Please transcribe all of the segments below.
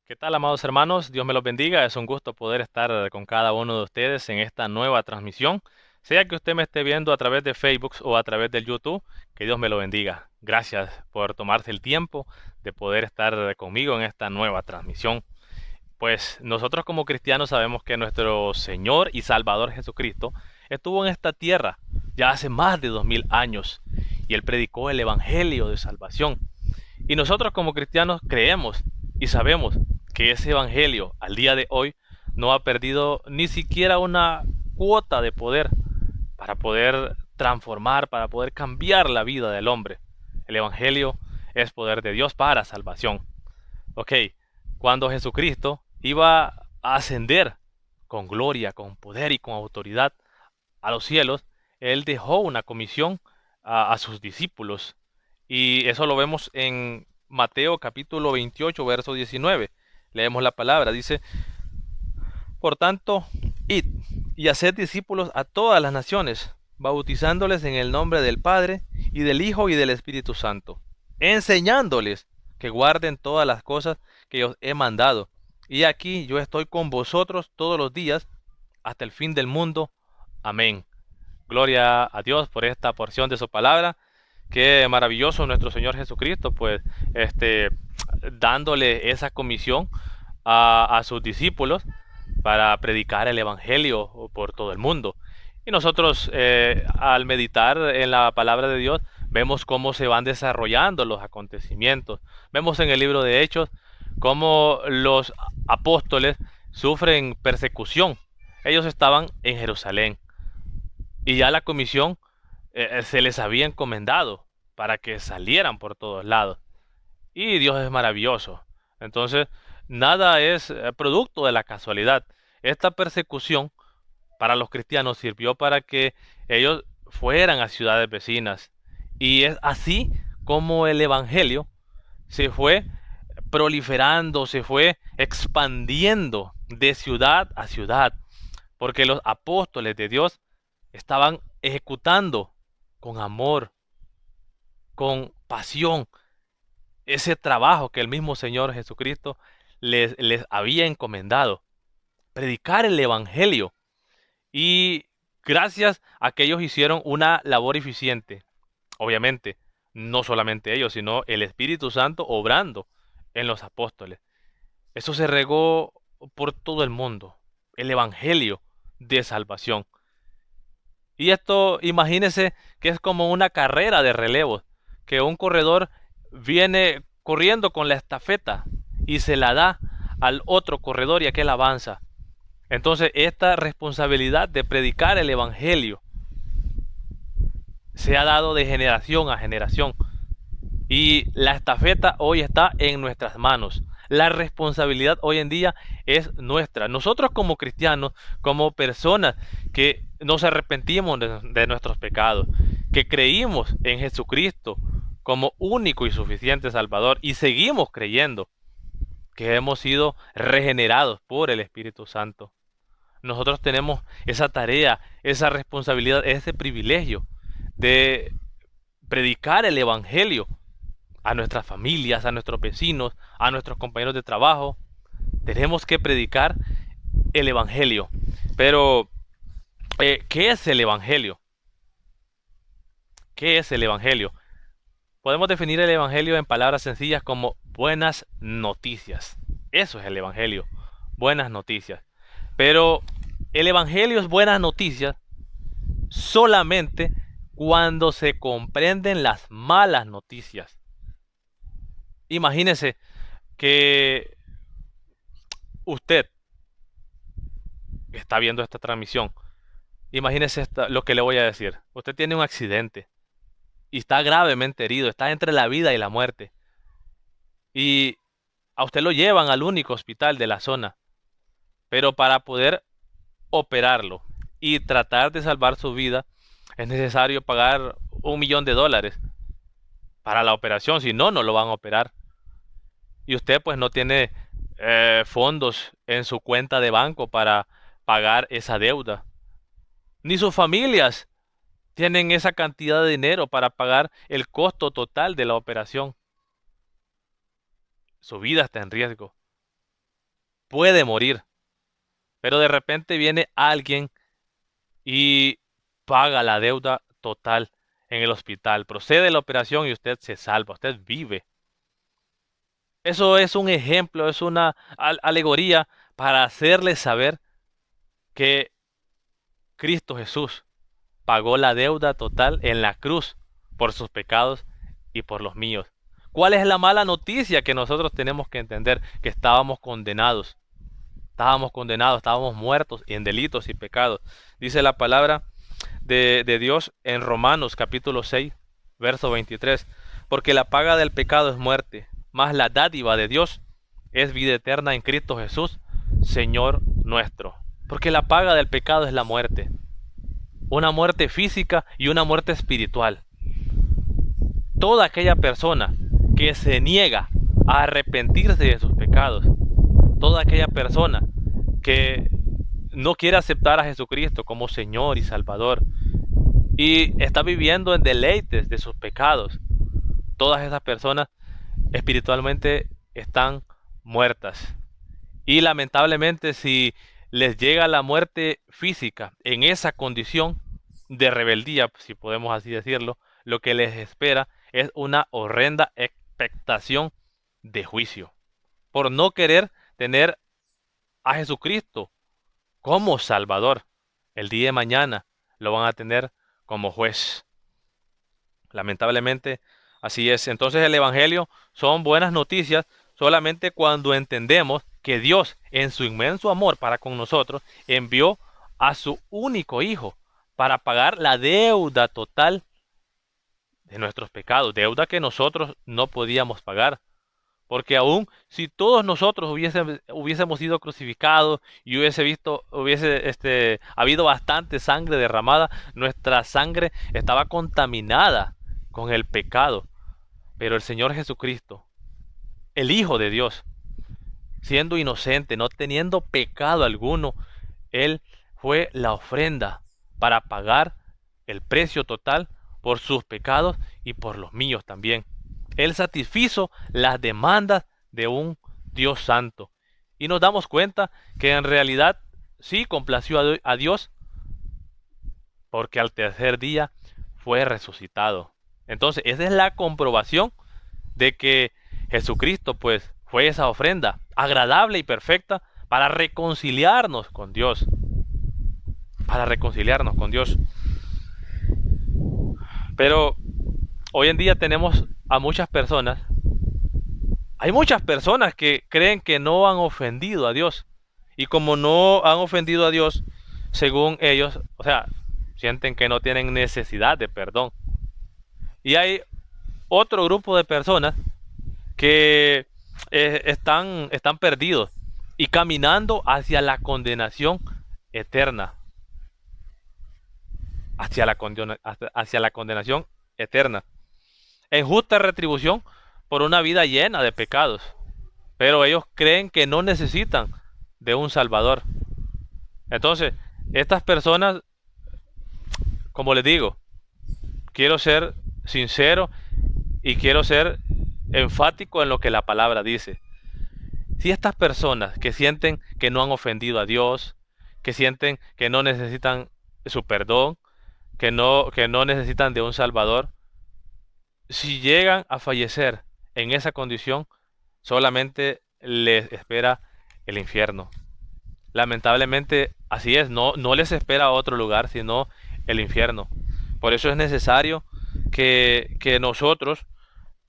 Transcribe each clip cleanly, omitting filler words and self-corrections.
¿Qué tal, amados hermanos? Dios me los bendiga. Es un gusto poder estar con cada uno de ustedes en esta nueva transmisión. Sea que usted me esté viendo a través de Facebook o a través del YouTube, que Dios me lo bendiga. Gracias por tomarse el tiempo de poder estar conmigo en esta nueva transmisión. Pues nosotros como cristianos sabemos que nuestro Señor y Salvador Jesucristo estuvo en esta tierra ya hace más de 2000 años y Él predicó el Evangelio de salvación. Y nosotros como cristianos creemos y sabemos que ese evangelio al día de hoy no ha perdido ni siquiera una cuota de poder para poder transformar, para poder cambiar la vida del hombre. El evangelio es poder de Dios para salvación. Ok, cuando Jesucristo iba a ascender con gloria, con poder y con autoridad a los cielos, Él dejó una comisión a sus discípulos. Y eso lo vemos en Mateo capítulo 28, verso 19. Leemos la palabra, dice, por tanto, id y haced discípulos a todas las naciones, bautizándoles en el nombre del Padre, y del Hijo, y del Espíritu Santo, enseñándoles que guarden todas las cosas que os he mandado. Y aquí yo estoy con vosotros todos los días, hasta el fin del mundo. Amén. Gloria a Dios por esta porción de su palabra. Qué maravilloso nuestro Señor Jesucristo, pues, este, dándole esa comisión a sus discípulos para predicar el Evangelio por todo el mundo. Y nosotros, al meditar en la palabra de Dios, vemos cómo se van desarrollando los acontecimientos. Vemos en el libro de Hechos cómo los apóstoles sufren persecución. Ellos estaban en Jerusalén y ya la comisión se les había encomendado para que salieran por todos lados. Y Dios es maravilloso. Entonces, nada es producto de la casualidad. Esta persecución para los cristianos sirvió para que ellos fueran a ciudades vecinas. Y es así como el Evangelio se fue proliferando, se fue expandiendo de ciudad a ciudad, porque los apóstoles de Dios estaban ejecutando con amor, con pasión, ese trabajo que el mismo Señor Jesucristo les había encomendado, predicar el Evangelio. Y gracias a que ellos hicieron una labor eficiente, obviamente, no solamente ellos, sino el Espíritu Santo obrando en los apóstoles. Eso se regó por todo el mundo, el Evangelio de salvación. Y esto, imagínense que es como una carrera de relevos, que un corredor viene corriendo con la estafeta y se la da al otro corredor y aquel avanza. Entonces, esta responsabilidad de predicar el Evangelio se ha dado de generación a generación. Y la estafeta hoy está en nuestras manos. La responsabilidad hoy en día es nuestra. Nosotros como cristianos, como personas que nos arrepentimos de nuestros pecados, que creímos en Jesucristo como único y suficiente Salvador y seguimos creyendo que hemos sido regenerados por el Espíritu Santo. Nosotros tenemos esa tarea, esa responsabilidad, ese privilegio de predicar el Evangelio a nuestras familias, a nuestros vecinos, a nuestros compañeros de trabajo. Tenemos que predicar el Evangelio. Pero, ¿qué es el Evangelio? ¿Qué es el Evangelio? Podemos definir el Evangelio en palabras sencillas como buenas noticias. Eso es el Evangelio, buenas noticias. Pero el Evangelio es buenas noticias solamente cuando se comprenden las malas noticias. Imagínese que usted está viendo esta transmisión. Imagínese lo que le voy a decir. Usted tiene un accidente y está gravemente herido, está entre la vida y la muerte. Y a usted lo llevan al único hospital de la zona. Pero para poder operarlo y tratar de salvar su vida, es necesario pagar $1 millón para la operación. Si no, no lo van a operar. Y usted pues no tiene fondos en su cuenta de banco para pagar esa deuda. Ni sus familias tienen esa cantidad de dinero para pagar el costo total de la operación. Su vida está en riesgo. puede morir, pero de repente viene alguien y paga la deuda total en el hospital. Procede la operación y usted se salva, usted vive. Eso es un ejemplo, es una alegoría para hacerles saber que Cristo Jesús pagó la deuda total en la cruz por sus pecados y por los míos. ¿Cuál es la mala noticia que nosotros tenemos que entender? Que estábamos condenados, estábamos muertos en delitos y pecados. Dice la palabra de Dios en Romanos capítulo 6, verso 23, porque la paga del pecado es muerte, mas la dádiva de Dios es vida eterna en Cristo Jesús, Señor nuestro. Porque la paga del pecado es la muerte, una muerte física y una muerte espiritual. Toda aquella persona que se niega a arrepentirse de sus pecados, toda aquella persona que no quiere aceptar a Jesucristo como Señor y Salvador y está viviendo en deleites de sus pecados, todas esas personas espiritualmente están muertas. Y lamentablemente, si les llega la muerte física en esa condición de rebeldía, si podemos así decirlo, lo que les espera es una horrenda expectación de juicio por no querer tener a Jesucristo como Salvador. El día de mañana lo van a tener como juez. Lamentablemente, así es. Entonces el Evangelio son buenas noticias solamente cuando entendemos que Dios, en su inmenso amor para con nosotros, envió a su único Hijo para pagar la deuda total de nuestros pecados, deuda que nosotros no podíamos pagar. Porque aún si todos nosotros hubiésemos sido crucificados y hubiese habido bastante sangre derramada, nuestra sangre estaba contaminada con el pecado. Pero el Señor Jesucristo, el Hijo de Dios, siendo inocente, no teniendo pecado alguno, Él fue la ofrenda para pagar el precio total por sus pecados y por los míos también. Él satisfizo las demandas de un Dios santo. Y nos damos cuenta que en realidad sí complació a Dios, porque al tercer día fue resucitado. Entonces, esa es la comprobación de que Jesucristo pues fue esa ofrenda agradable y perfecta para reconciliarnos con Dios. Para reconciliarnos con Dios. Pero hoy en día tenemos a muchas personas. Hay muchas personas que creen que no han ofendido a Dios. Y como no han ofendido a Dios, según ellos, o sea, sienten que no tienen necesidad de perdón. Y hay otro grupo de personas que están perdidos y caminando hacia la condenación eterna. Hacia la condenación eterna. En justa retribución por una vida llena de pecados. Pero ellos creen que no necesitan de un Salvador. Entonces, estas personas, como les digo, quiero ser sincero y quiero ser enfático en lo que la palabra dice. Si estas personas que sienten que no han ofendido a Dios, que sienten que no necesitan su perdón, que no necesitan de un Salvador, si llegan a fallecer en esa condición, solamente les espera el infierno. Lamentablemente, así es, no les espera otro lugar, sino el infierno. Por eso es necesario que nosotros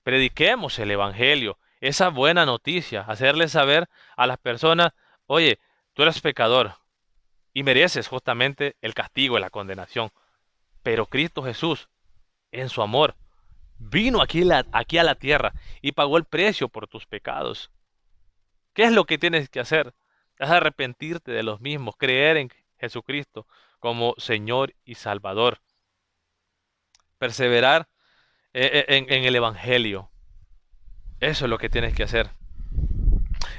prediquemos el Evangelio, esa buena noticia, hacerles saber a las personas, oye, tú eres pecador y mereces justamente el castigo y la condenación. Pero Cristo Jesús, en su amor, vino aquí a la tierra y pagó el precio por tus pecados. ¿Qué es lo que tienes que hacer? Es arrepentirte de los mismos, creer en Jesucristo como Señor y Salvador. Perseverar en el Evangelio. Eso es lo que tienes que hacer.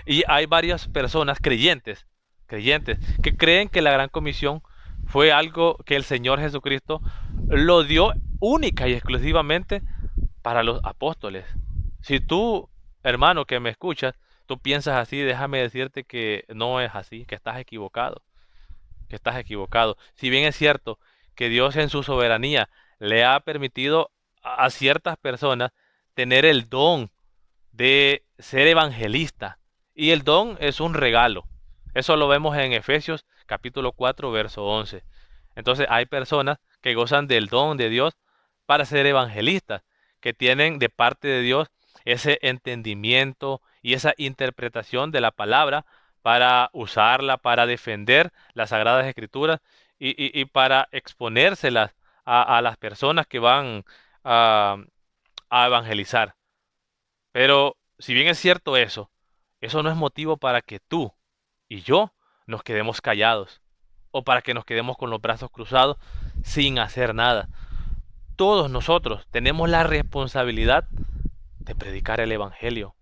Y hay varias personas creyentes, que creen que la gran comisión fue algo que el Señor Jesucristo lo dio única y exclusivamente para los apóstoles. Si tú, hermano que me escuchas, tú piensas así, déjame decirte que no es así, que estás equivocado, que estás equivocado. Si bien es cierto que Dios en su soberanía le ha permitido a ciertas personas tener el don de ser evangelista, y el don es un regalo. Eso lo vemos en Efesios capítulo 4, verso 11. Entonces hay personas que gozan del don de Dios para ser evangelistas, que tienen de parte de Dios ese entendimiento y esa interpretación de la palabra para usarla, para defender las Sagradas Escrituras y para exponérselas a las personas que van a, a evangelizar. Pero si bien es cierto eso no es motivo para que tú y yo nos quedemos callados o para que nos quedemos con los brazos cruzados sin hacer nada. Todos nosotros tenemos la responsabilidad de predicar el Evangelio.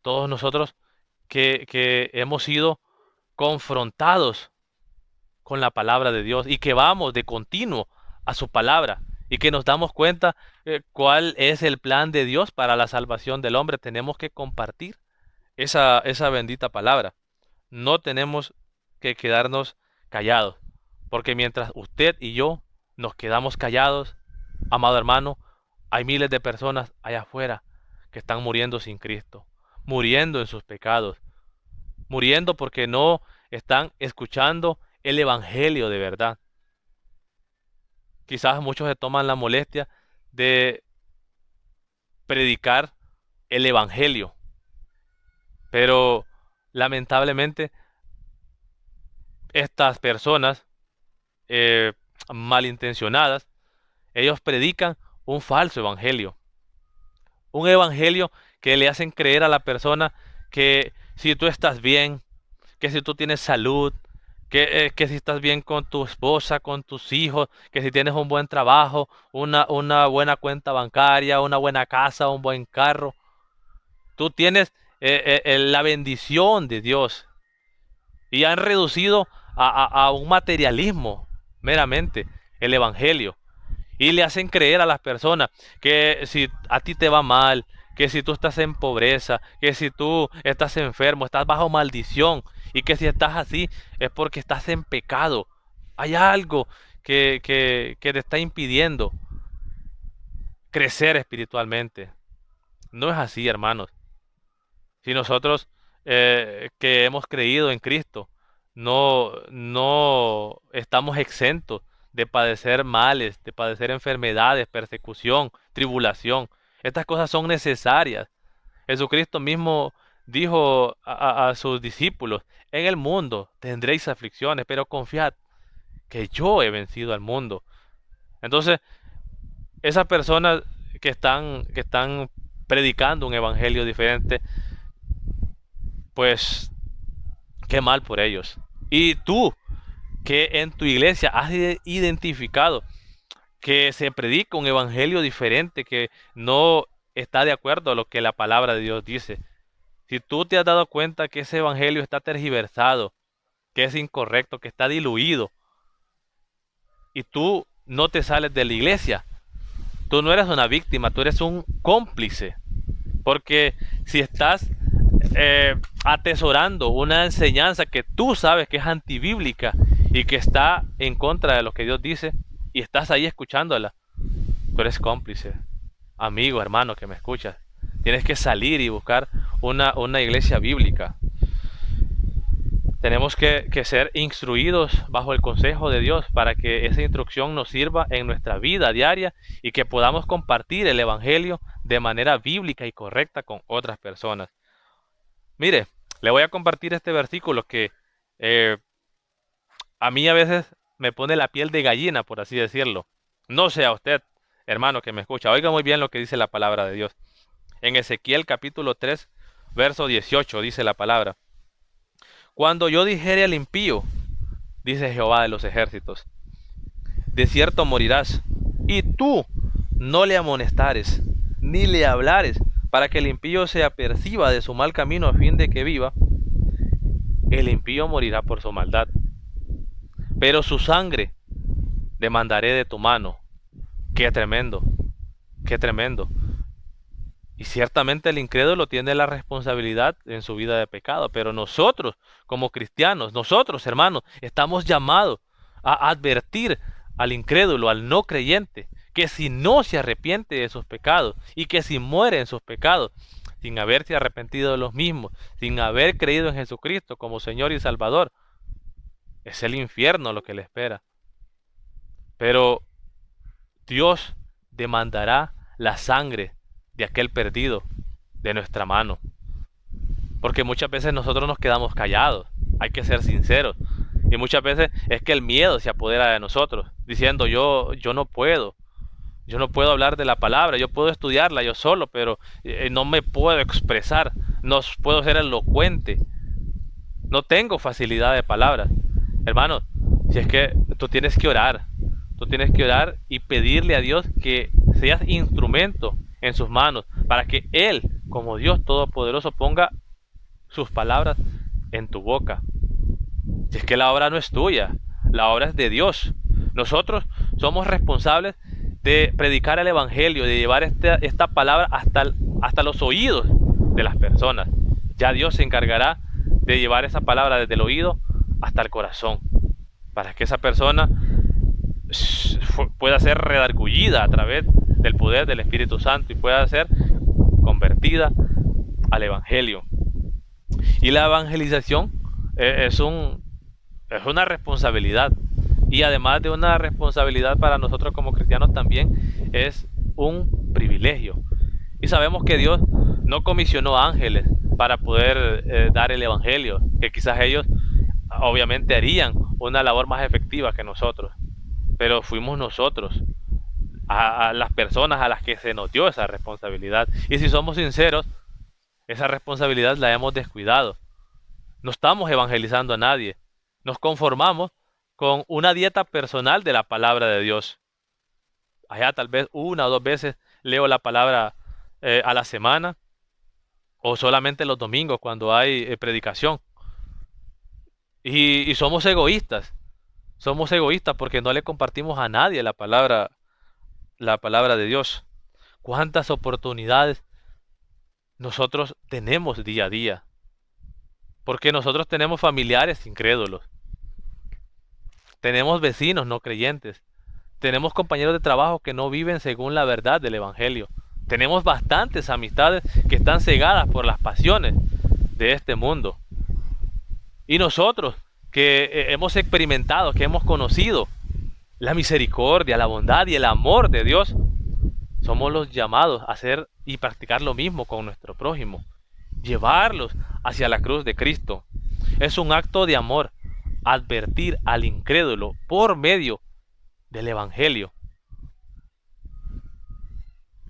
Todos nosotros que hemos sido confrontados con la palabra de Dios y que vamos de continuo a su palabra y que nos damos cuenta cuál es el plan de Dios para la salvación del hombre, tenemos que compartir esa bendita palabra. No tenemos que quedarnos callados, porque mientras usted y yo nos quedamos callados, amado hermano, hay miles de personas allá afuera que están muriendo sin Cristo, muriendo en sus pecados, muriendo porque no están escuchando el Evangelio de verdad. Quizás muchos se toman la molestia de predicar el Evangelio, pero lamentablemente estas personas eh, malintencionadas, ellos predican un falso evangelio. Un evangelio que le hacen creer a la persona que si tú estás bien, que si tú tienes salud, que si estás bien con tu esposa, con tus hijos, que si tienes un buen trabajo, una buena cuenta bancaria, una buena casa, un buen carro, tú tienes la bendición de Dios. Y han reducido a un materialismo meramente el evangelio. Y le hacen creer a las personas que si a ti te va mal, que si tú estás en pobreza, que si tú estás enfermo, estás bajo maldición, y que si estás así es porque estás en pecado. Hay algo que te está impidiendo crecer espiritualmente. No es así, hermanos. Si nosotros que hemos creído en Cristo no estamos exentos de padecer males, de padecer enfermedades, persecución, tribulación. Estas cosas son necesarias. Jesucristo mismo dijo a sus discípulos, en el mundo tendréis aflicciones, pero confiad que yo he vencido al mundo. Entonces, esas personas que están predicando un evangelio diferente, pues qué mal por ellos. Y tú, que en tu iglesia has identificado que se predica un evangelio diferente, que no está de acuerdo a lo que la palabra de Dios dice. Si tú te has dado cuenta que ese evangelio está tergiversado, que es incorrecto, que está diluido, y tú no te sales de la iglesia, tú no eres una víctima, tú eres un cómplice. Porque si estás atesorando una enseñanza que tú sabes que es antibíblica y que está en contra de lo que Dios dice, y estás ahí escuchándola, tú eres cómplice. Amigo, hermano que me escuchas, tienes que salir y buscar una iglesia bíblica. Tenemos que ser instruidos bajo el consejo de Dios para que esa instrucción nos sirva en nuestra vida diaria y que podamos compartir el Evangelio de manera bíblica y correcta con otras personas. Mire, le voy a compartir este versículo que eh, a mí a veces me pone la piel de gallina, por así decirlo. No sea usted, hermano que me escucha, oiga muy bien lo que dice la palabra de Dios. En Ezequiel capítulo 3, verso 18 dice la palabra. Cuando yo dijere al impío, dice Jehová de los ejércitos, de cierto morirás, y tú no le amonestares, ni le hablares, para que el impío se aperciba de su mal camino a fin de que viva, el impío morirá por su maldad. Pero su sangre demandaré de tu mano. Qué tremendo, qué tremendo. Y ciertamente el incrédulo tiene la responsabilidad en su vida de pecado, pero nosotros, como cristianos, nosotros, hermanos, estamos llamados a advertir al incrédulo, al no creyente, que si no se arrepiente de sus pecados y que si muere en sus pecados, sin haberse arrepentido de los mismos, sin haber creído en Jesucristo como Señor y Salvador, es el infierno lo que le espera. Pero Dios demandará la sangre de aquel perdido de nuestra mano. Porque muchas veces nosotros nos quedamos callados, hay que ser sinceros. Y muchas veces es que el miedo se apodera de nosotros, diciendo yo no puedo. Yo no puedo hablar de la palabra, yo puedo estudiarla yo solo, pero no me puedo expresar, no puedo ser elocuente, no tengo facilidad de palabra. Hermano, si es que tú tienes que orar y pedirle a Dios que seas instrumento en sus manos, para que Él, como Dios Todopoderoso, ponga sus palabras en tu boca. Si es que la obra no es tuya, la obra es de Dios. Nosotros somos responsables de predicar el Evangelio, de llevar esta palabra hasta los oídos de las personas. Ya Dios se encargará de llevar esa palabra desde el oído hasta el corazón, para que esa persona pueda ser redargullida a través del poder del Espíritu Santo y pueda ser convertida al Evangelio. Y la evangelización es una responsabilidad. Y además de una responsabilidad para nosotros como cristianos, también es un privilegio. Y sabemos que Dios no comisionó ángeles para poder dar el Evangelio, que quizás ellos obviamente harían una labor más efectiva que nosotros. Pero fuimos nosotros, a las personas a las que se nos dio esa responsabilidad. Y si somos sinceros, esa responsabilidad la hemos descuidado. No estamos evangelizando a nadie. Nos conformamos con una dieta personal de la palabra de Dios. Allá tal vez una o dos veces leo la palabra a la semana, o solamente los domingos cuando hay predicación. Y somos egoístas. Somos egoístas porque no le compartimos a nadie la palabra de Dios. ¿Cuántas oportunidades nosotros tenemos día a día? Porque nosotros tenemos familiares incrédulos. Tenemos vecinos no creyentes. Tenemos compañeros de trabajo que no viven según la verdad del Evangelio. Tenemos bastantes amistades que están cegadas por las pasiones de este mundo. Y nosotros que hemos experimentado, que hemos conocido la misericordia, la bondad y el amor de Dios, somos los llamados a hacer y practicar lo mismo con nuestro prójimo. Llevarlos hacia la cruz de Cristo. Es un acto de amor advertir al incrédulo por medio del Evangelio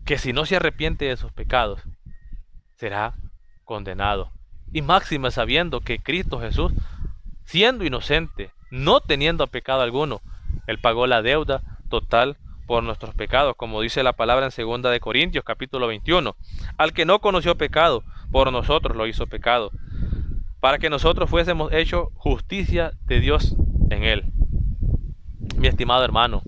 que si no se arrepiente de sus pecados será condenado. Y máxima sabiendo que Cristo Jesús, siendo inocente, no teniendo pecado alguno, Él pagó la deuda total por nuestros pecados, como dice la palabra en 2 de Corintios capítulo 21. Al que no conoció pecado, por nosotros lo hizo pecado, para que nosotros fuésemos hechos justicia de Dios en Él. Mi estimado hermano,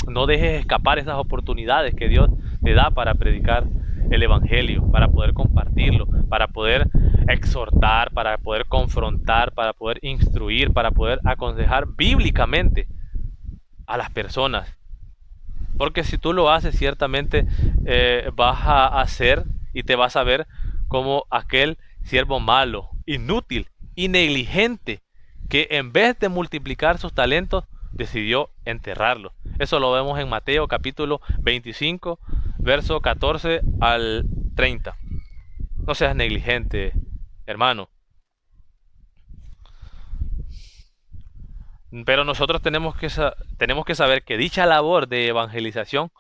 no dejes escapar esas oportunidades que Dios te da para predicar el Evangelio, para poder compartirlo, para poder exhortar, para poder confrontar, para poder instruir, para poder aconsejar bíblicamente a las personas. Porque si tú lo haces, ciertamente vas a hacer y te vas a ver como aquel siervo malo, inútil y negligente, que en vez de multiplicar sus talentos, decidió enterrarlos. Eso lo vemos en Mateo capítulo 25, verso 14 al 30. No seas negligente, hermano. Pero nosotros tenemos que saber que dicha labor de evangelización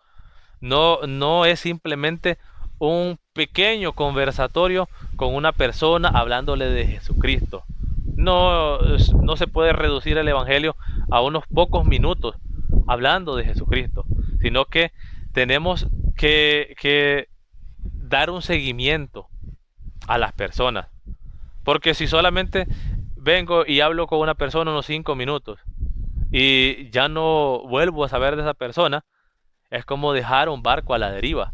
no es simplemente un pequeño conversatorio con una persona hablándole de Jesucristo. No se puede reducir el Evangelio a unos pocos minutos hablando de Jesucristo, sino que tenemos que dar un seguimiento a las personas. Porque si solamente vengo y hablo con una persona unos 5 minutos y ya no vuelvo a saber de esa persona, es como dejar un barco a la deriva.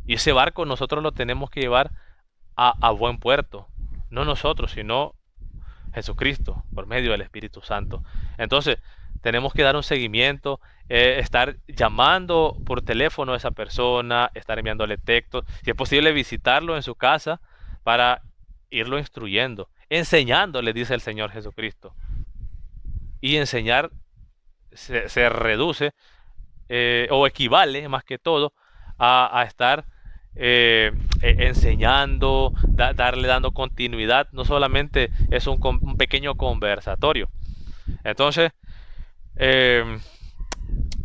Y ese barco nosotros lo tenemos que llevar a buen puerto. No nosotros, sino Jesucristo, por medio del Espíritu Santo. Entonces, tenemos que dar un seguimiento, estar llamando por teléfono a esa persona, estar enviándole textos, si es posible visitarlo en su casa para irlo instruyendo, enseñándole, dice el Señor Jesucristo. Y enseñar se reduce o equivale más que todo a estar enseñando, darle dando continuidad, no solamente es un pequeño conversatorio. Entonces, eh,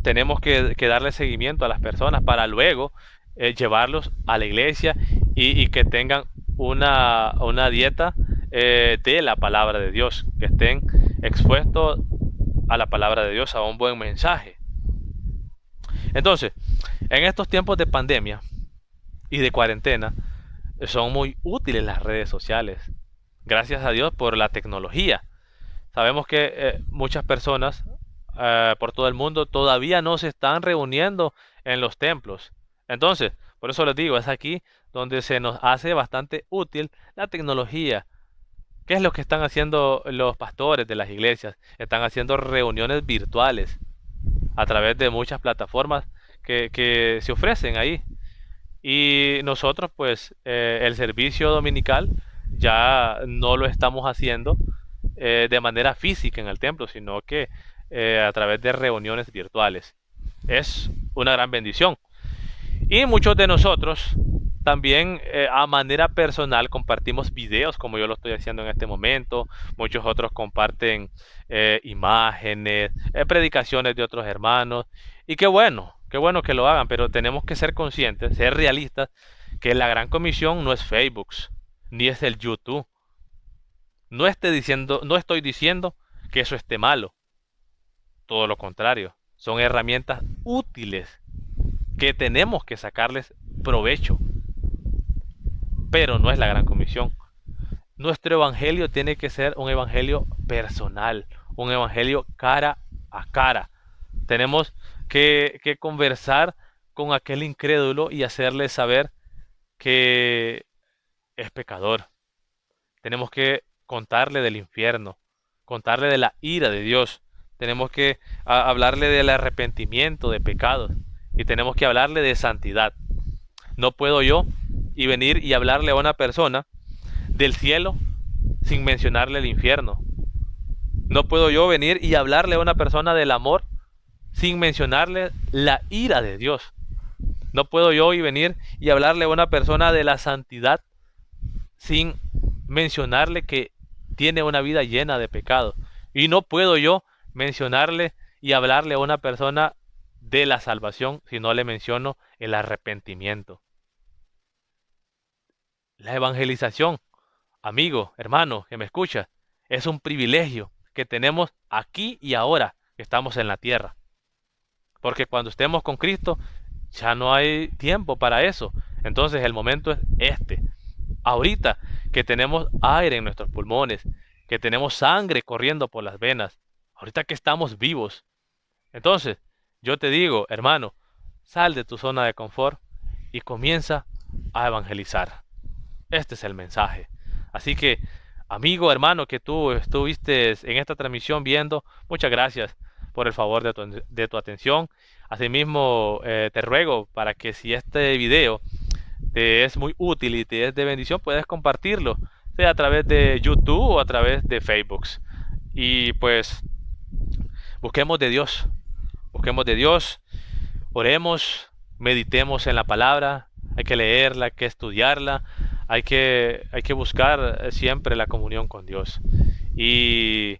tenemos que darle seguimiento a las personas para luego llevarlos a la iglesia y que tengan una dieta de la palabra de Dios, que estén expuestos a la palabra de Dios, a un buen mensaje. Entonces, en estos tiempos de pandemia y de cuarentena, son muy útiles las redes sociales. Gracias a Dios por la tecnología. Sabemos que muchas personas por todo el mundo todavía no se están reuniendo en los templos. Entonces, por eso les digo, es aquí donde se nos hace bastante útil la tecnología. ¿Qué es lo que están haciendo los pastores de las iglesias? Están haciendo reuniones virtuales a través de muchas plataformas que se ofrecen ahí. Y nosotros, pues, el servicio dominical ya no lo estamos haciendo de manera física en el templo, sino que a través de reuniones virtuales. Es una gran bendición. Y muchos de nosotros también a manera personal compartimos videos como yo lo estoy haciendo en este momento. Muchos otros comparten imágenes, predicaciones de otros hermanos. Y qué bueno que lo hagan, pero tenemos que ser conscientes, ser realistas, que la gran comisión no es Facebook, ni es el YouTube. No estoy diciendo que eso esté malo. Todo lo contrario, son herramientas útiles que tenemos que sacarles provecho, pero no es la gran comisión. Nuestro evangelio tiene que ser un evangelio personal, un evangelio cara a cara. Tenemos que conversar con aquel incrédulo y hacerle saber que es pecador. Tenemos que contarle del infierno, contarle de la ira de Dios. Tenemos que hablarle del arrepentimiento de pecados y tenemos que hablarle de santidad. No puedo yo y venir y hablarle a una persona del cielo sin mencionarle el infierno. No puedo yo venir y hablarle a una persona del amor sin mencionarle la ira de Dios. No puedo yo y venir y hablarle a una persona de la santidad sin mencionarle que tiene una vida llena de pecado. Y no puedo yo mencionarle y hablarle a una persona de la salvación si no le menciono el arrepentimiento. La evangelización, amigo, hermano, que me escucha, es un privilegio que tenemos aquí y ahora que estamos en la tierra. Porque cuando estemos con Cristo, ya no hay tiempo para eso. Entonces el momento es este. Ahorita que tenemos aire en nuestros pulmones, que tenemos sangre corriendo por las venas, ahorita que estamos vivos. Entonces, yo te digo, hermano, sal de tu zona de confort y comienza a evangelizar. Este es el mensaje. Así que, amigo, hermano, que tú estuviste en esta transmisión viendo, muchas gracias por el favor de tu atención. Asimismo, te ruego para que si este video te es muy útil y te es de bendición, puedes compartirlo, sea a través de YouTube o a través de Facebook. Y pues, busquemos de Dios, oremos, meditemos en la palabra, hay que leerla, hay que estudiarla, hay que buscar siempre la comunión con Dios. Y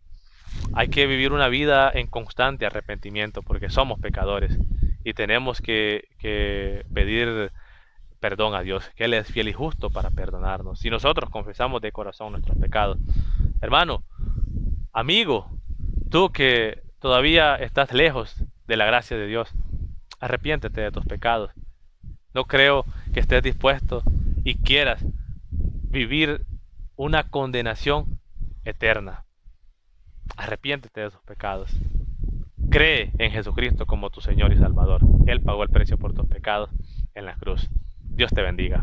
hay que vivir una vida en constante arrepentimiento porque somos pecadores y tenemos que pedir perdón a Dios, que Él es fiel y justo para perdonarnos. Si nosotros confesamos de corazón nuestros pecados. Hermano, amigo, tú que todavía estás lejos de la gracia de Dios, arrepiéntete de tus pecados. No creo que estés dispuesto y quieras vivir una condenación eterna. Arrepiéntete de tus pecados. Cree en Jesucristo como tu Señor y Salvador. Él pagó el precio por tus pecados en la cruz. Dios te bendiga.